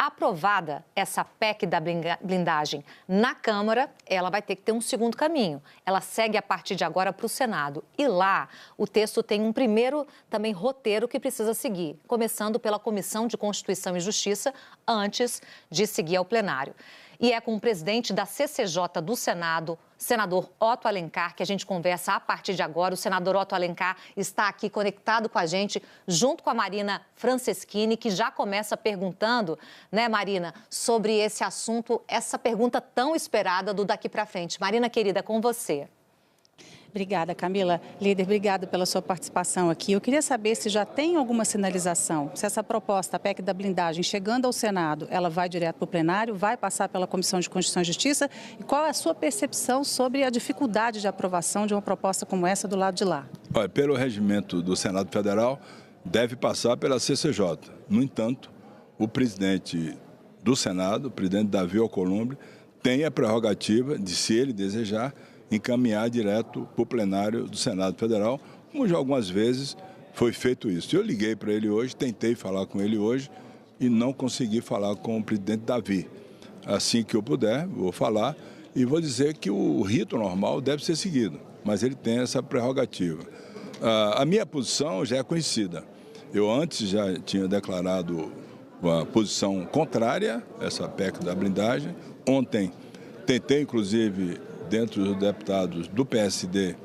Aprovada essa PEC da blindagem na Câmara, ela vai ter que ter um segundo caminho. Ela segue a partir de agora para o Senado. E lá, o texto tem um primeiro também roteiro que precisa seguir, começando pela Comissão de Constituição e Justiça, antes de seguir ao plenário. E é com o presidente da CCJ do Senado, senador Otto Alencar, que a gente conversa a partir de agora. O senador Otto Alencar está aqui conectado com a gente, junto com a Marina Franceschini, que já começa perguntando, né, Marina, sobre esse assunto, essa pergunta tão esperada do daqui para frente. Marina, querida, com você. Obrigada, Camila. Líder, obrigada pela sua participação aqui. Eu queria saber se já tem alguma sinalização, se essa proposta, a PEC da blindagem, chegando ao Senado, ela vai direto para o plenário, vai passar pela Comissão de Constituição e Justiça, e qual é a sua percepção sobre a dificuldade de aprovação de uma proposta como essa do lado de lá? Olha, pelo regimento do Senado Federal, deve passar pela CCJ. No entanto, o presidente do Senado, o presidente Davi Alcolumbre, tem a prerrogativa de, se ele desejar, encaminhar direto para o plenário do Senado Federal, como já algumas vezes foi feito isso. Eu liguei para ele hoje, tentei falar com ele hoje e não consegui falar com o presidente Davi. Assim que eu puder, vou falar e vou dizer que o rito normal deve ser seguido, mas ele tem essa prerrogativa. A minha posição já é conhecida. Eu antes já tinha declarado uma posição contrária a essa PEC da blindagem. Ontem tentei, inclusive, dentro dos deputados do PSD,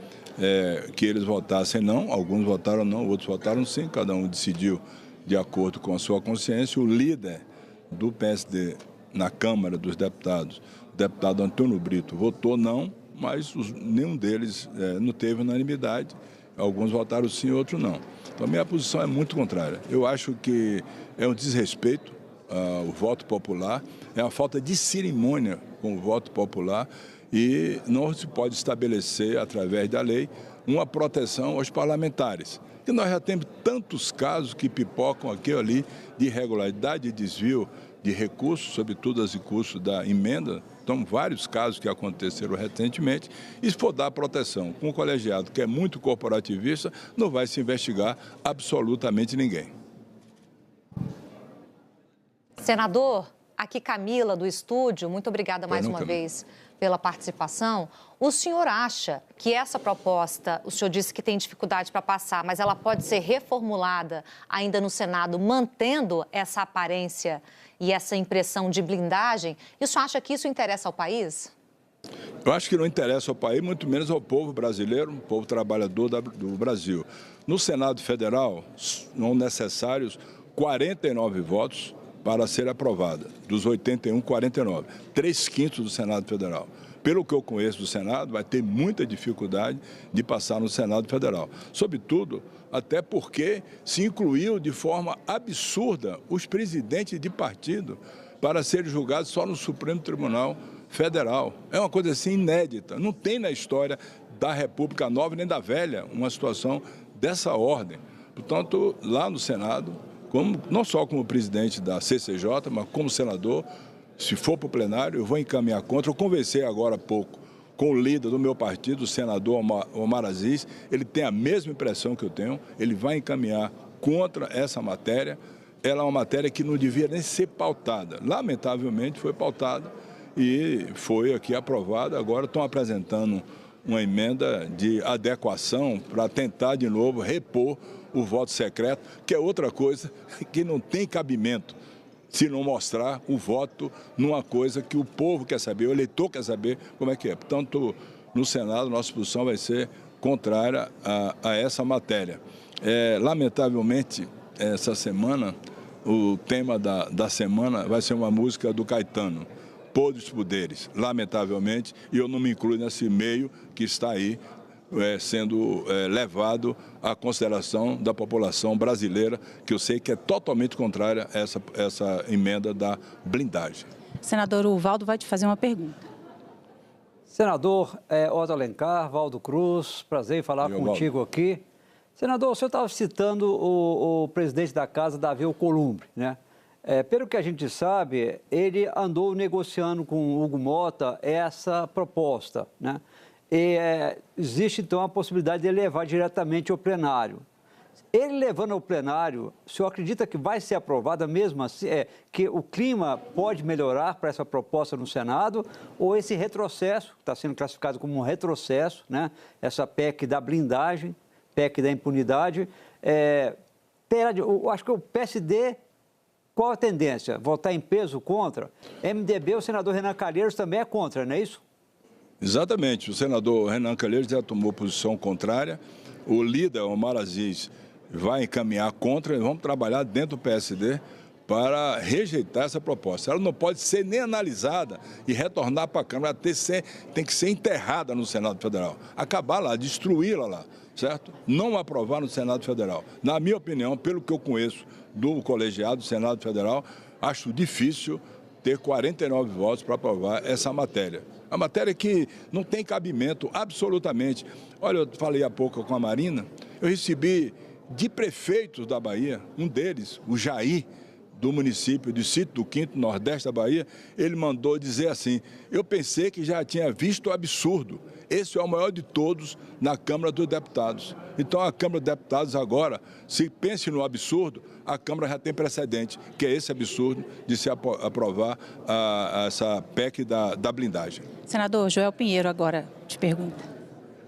que eles votassem não, alguns votaram não, outros votaram sim, cada um decidiu de acordo com a sua consciência. O líder do PSD na Câmara dos Deputados, o deputado Antônio Brito, votou não, mas nenhum deles não teve unanimidade, alguns votaram sim, outros não. Então a minha posição é muito contrária. Eu acho que é um desrespeito ao voto popular, é uma falta de cerimônia com o voto popular, e não se pode estabelecer, através da lei, uma proteção aos parlamentares. E nós já temos tantos casos que pipocam aqui ou ali de irregularidade, de desvio de recursos, sobretudo os recursos da emenda. Então, vários casos que aconteceram recentemente. E se for dar proteção com um colegiado que é muito corporativista, não vai se investigar absolutamente ninguém. Senador, aqui Camila do estúdio, muito obrigada mais uma vez pela participação. O senhor acha que essa proposta, o senhor disse que tem dificuldade para passar, mas ela pode ser reformulada ainda no Senado, mantendo essa aparência e essa impressão de blindagem? E o senhor acha que isso interessa ao país? Eu acho que não interessa ao país, muito menos ao povo brasileiro, o povo trabalhador do Brasil. No Senado Federal, são necessários 49 votos para ser aprovada, dos 81, 49, 3/5 do Senado Federal. Pelo que eu conheço do Senado, vai ter muita dificuldade de passar no Senado Federal. Sobretudo, até porque se incluiu de forma absurda os presidentes de partido para serem julgados só no Supremo Tribunal Federal. É uma coisa assim inédita. Não tem na história da República Nova nem da Velha uma situação dessa ordem. Portanto, lá no Senado, não só como presidente da CCJ, mas como senador, se for para o plenário, eu vou encaminhar contra. Eu conversei agora há pouco com o líder do meu partido, o senador Omar Aziz. Ele tem a mesma impressão que eu tenho, ele vai encaminhar contra essa matéria. Ela é uma matéria que não devia nem ser pautada. Lamentavelmente foi pautada e foi aqui aprovada. Agora estão apresentando uma emenda de adequação para tentar de novo repor o voto secreto, que é outra coisa que não tem cabimento se não mostrar o voto numa coisa que o povo quer saber, o eleitor quer saber como é que é. Portanto, no Senado, nossa posição vai ser contrária a essa matéria. Lamentavelmente, essa semana, o tema da semana vai ser uma música do Caetano, Podres Poderes, lamentavelmente, e eu não me incluo nesse meio que está aí sendo levado à consideração da população brasileira, que eu sei que é totalmente contrária a essa emenda da blindagem. Senador, o Valdo vai te fazer uma pergunta. Senador Otto Alencar, Valdo Cruz, prazer em falar contigo aqui. Senador, o senhor estava citando o presidente da casa, Davi Alcolumbre, né? Pelo que a gente sabe, ele andou negociando com o Hugo Mota essa proposta, né? E existe, então, a possibilidade de levar diretamente ao plenário. Ele levando ao plenário, o senhor acredita que vai ser aprovada mesmo assim, que o clima pode melhorar para essa proposta no Senado, ou esse retrocesso, que está sendo classificado como um retrocesso, né? Essa PEC da blindagem, PEC da impunidade, eu acho que o PSD, qual a tendência? Votar em peso contra? MDB, o senador Renan Calheiros também é contra, não é isso? Exatamente, o senador Renan Calheiros já tomou posição contrária, o líder, Omar Aziz, vai encaminhar contra, e vamos trabalhar dentro do PSD para rejeitar essa proposta. Ela não pode ser nem analisada e retornar para a Câmara, tem que ser enterrada no Senado Federal. Acabar lá, destruí-la lá, certo? Não aprovar no Senado Federal. Na minha opinião, pelo que eu conheço do colegiado do Senado Federal, acho difícil ter 49 votos para aprovar essa matéria. A matéria que não tem cabimento absolutamente. Olha, eu falei há pouco com a Marina, eu recebi de prefeitos da Bahia, um deles, o Jair, do município de Sítio do Quinto, nordeste da Bahia, ele mandou dizer assim, eu pensei que já tinha visto o absurdo, esse é o maior de todos na Câmara dos Deputados. Então a Câmara dos Deputados agora, se pense no absurdo, a Câmara já tem precedente, que é esse absurdo de se aprovar essa PEC da blindagem. Senador Joel Pinheiro agora te pergunta.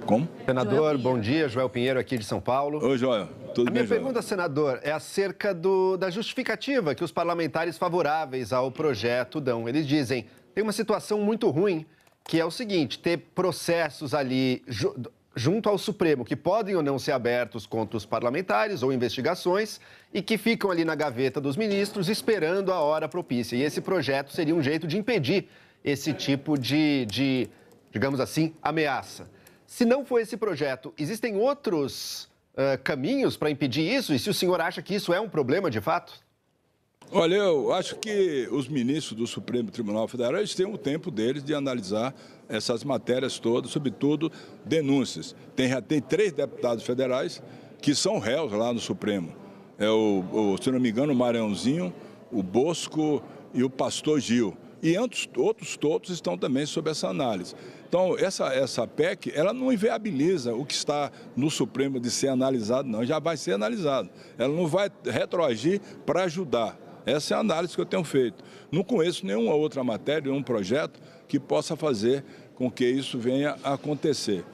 Como? Senador, bom dia. Joel Pinheiro aqui de São Paulo. Oi, Joel. Tudo bem, A minha pergunta, senador, é acerca da justificativa que os parlamentares favoráveis ao projeto dão. Eles dizem, tem uma situação muito ruim, que é o seguinte, ter processos ali junto ao Supremo, que podem ou não ser abertos contra os parlamentares ou investigações, e que ficam ali na gaveta dos ministros esperando a hora propícia. E esse projeto seria um jeito de impedir esse tipo de digamos assim, ameaça. Se não for esse projeto, existem outros caminhos para impedir isso? E se o senhor acha que isso é um problema de fato? Olha, eu acho que os ministros do Supremo Tribunal Federal eles têm o tempo deles de analisar essas matérias todas, sobretudo denúncias. Já tem 3 deputados federais que são réus lá no Supremo. Se não me engano, o Maranhãozinho, o Bosco e o pastor Gil. E outros todos estão também sob essa análise. Então, essa PEC, ela não inviabiliza o que está no Supremo de ser analisado, não. Já vai ser analisado. Ela não vai retroagir para ajudar. Essa é a análise que eu tenho feito. Não conheço nenhuma outra matéria, nenhum projeto que possa fazer com que isso venha a acontecer.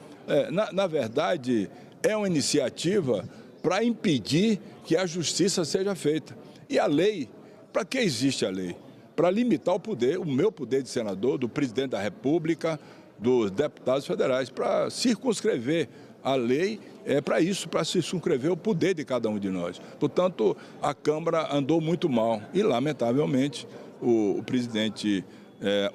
Na verdade, é uma iniciativa para impedir que a justiça seja feita. E a lei, para que existe a lei? Para limitar o poder, o meu poder de senador, do presidente da República, dos deputados federais, para circunscrever a lei, para isso, para circunscrever o poder de cada um de nós. Portanto, a Câmara andou muito mal e, lamentavelmente, o presidente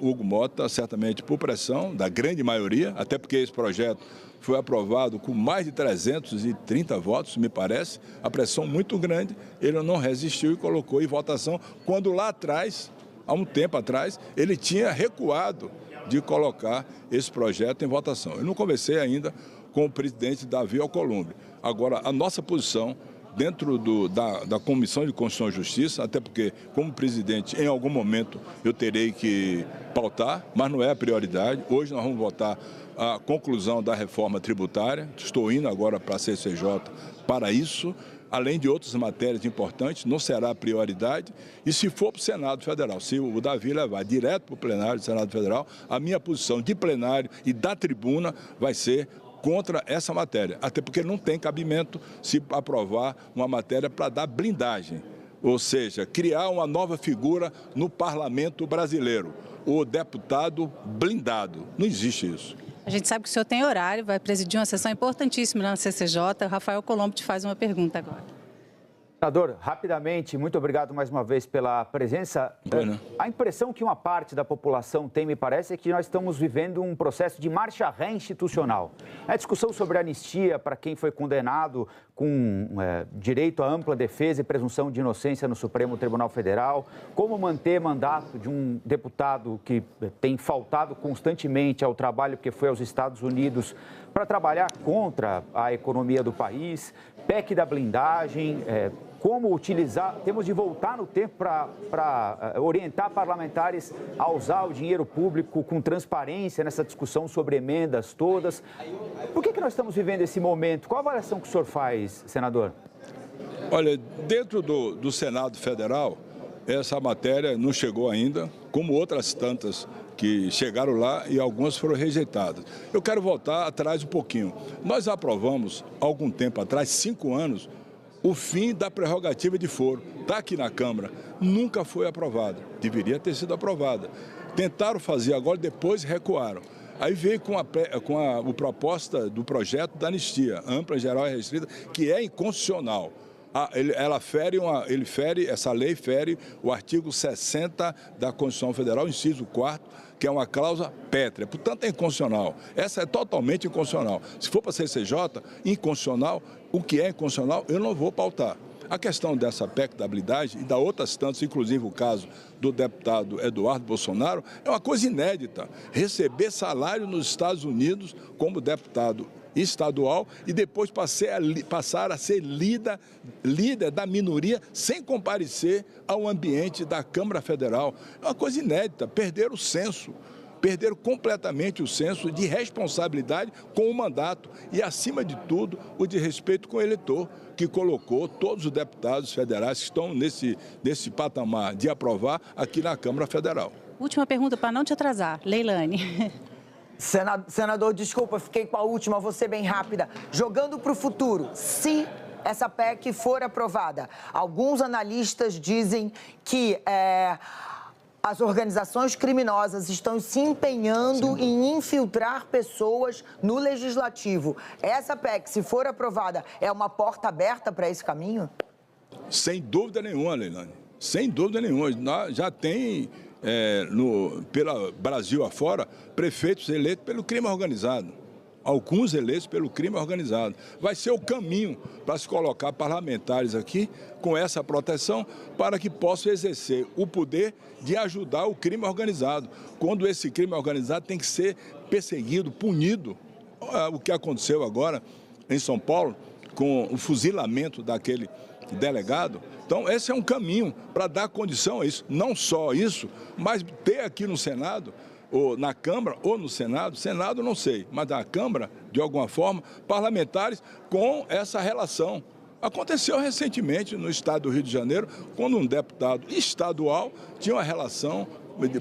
Hugo Mota, certamente por pressão da grande maioria, até porque esse projeto foi aprovado com mais de 330 votos, me parece, a pressão muito grande, ele não resistiu e colocou em votação, quando lá atrás, há um tempo atrás, ele tinha recuado de colocar esse projeto em votação. Eu não conversei ainda com o presidente Davi Alcolumbre. Agora, a nossa posição dentro da Comissão de Constituição e Justiça, até porque, como presidente, em algum momento eu terei que pautar, mas não é a prioridade. Hoje nós vamos votar a conclusão da reforma tributária. Estou indo agora para a CCJ para isso. Além de outras matérias importantes, não será a prioridade. E se for para o Senado Federal, se o Davi levar direto para o plenário do Senado Federal, a minha posição de plenário e da tribuna vai ser contra essa matéria. Até porque não tem cabimento se aprovar uma matéria para dar blindagem. Ou seja, criar uma nova figura no parlamento brasileiro. O deputado blindado. Não existe isso. A gente sabe que o senhor tem horário, vai presidir uma sessão importantíssima na CCJ. O Rafael Colombo te faz uma pergunta agora. Senador, rapidamente, muito obrigado mais uma vez pela presença. A impressão que uma parte da população tem, me parece, é que nós estamos vivendo um processo de marcha ré institucional. A discussão sobre anistia para quem foi condenado com direito à ampla defesa e presunção de inocência no Supremo Tribunal Federal, como manter mandato de um deputado que tem faltado constantemente ao trabalho porque foi aos Estados Unidos para trabalhar contra a economia do país, PEC da blindagem, como utilizar, temos de voltar no tempo para orientar parlamentares a usar o dinheiro público com transparência nessa discussão sobre emendas todas. Por que nós estamos vivendo esse momento? Qual a avaliação que o senhor faz, senador? Olha, dentro do Senado Federal, essa matéria não chegou ainda, como outras tantas que chegaram lá e algumas foram rejeitadas. Eu quero voltar atrás um pouquinho. Nós aprovamos, algum tempo atrás, 5 anos, o fim da prerrogativa de foro. Está aqui na Câmara, nunca foi aprovada. Deveria ter sido aprovada. Tentaram fazer agora, depois recuaram. Aí veio com a proposta do projeto da anistia, ampla, geral e restrita, que é inconstitucional. Essa lei fere o artigo 60 da Constituição Federal, inciso 4º, que é uma cláusula pétrea. Portanto, é inconstitucional. Essa é totalmente inconstitucional. Se for para a CCJ, inconstitucional, o que é inconstitucional, eu não vou pautar. A questão dessa PEC da blindagem e da outras tantas, inclusive o caso do deputado Eduardo Bolsonaro, é uma coisa inédita. Receber salário nos Estados Unidos como deputado estadual e depois passar a ser líder da minoria sem comparecer ao ambiente da Câmara Federal. É uma coisa inédita, perderam o senso. Perderam completamente o senso de responsabilidade com o mandato e, acima de tudo, o de respeito com o eleitor, que colocou todos os deputados federais que estão nesse patamar de aprovar aqui na Câmara Federal. Última pergunta, para não te atrasar. Leilane. Senador, desculpa, fiquei com a última, vou ser bem rápida. Jogando para o futuro, se essa PEC for aprovada, alguns analistas dizem que as organizações criminosas estão se empenhando em infiltrar pessoas no legislativo. Essa PEC, se for aprovada, é uma porta aberta para esse caminho? Sem dúvida nenhuma, Leilane. Sem dúvida nenhuma. Já tem, pelo Brasil afora, prefeitos eleitos pelo crime organizado. Alguns eleitos pelo crime organizado. Vai ser o caminho para se colocar parlamentares aqui com essa proteção para que possam exercer o poder de ajudar o crime organizado. Quando esse crime organizado tem que ser perseguido, punido. O que aconteceu agora em São Paulo com o fuzilamento daquele delegado. Então, esse é um caminho para dar condição a isso. Não só isso, mas ter aqui no Senado, ou na Câmara, ou no Senado não sei, mas na Câmara, de alguma forma, parlamentares com essa relação. Aconteceu recentemente no estado do Rio de Janeiro, quando um deputado estadual tinha uma relação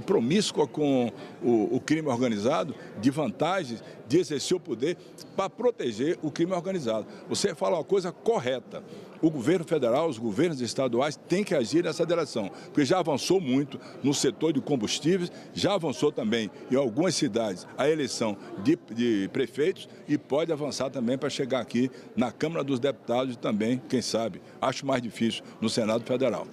promíscua com o crime organizado, de vantagens, de exercer o poder para proteger o crime organizado. Você fala uma coisa correta. O governo federal, os governos estaduais têm que agir nessa direção, porque já avançou muito no setor de combustíveis, já avançou também em algumas cidades a eleição de prefeitos e pode avançar também para chegar aqui na Câmara dos Deputados e também, quem sabe, acho mais difícil, no Senado Federal.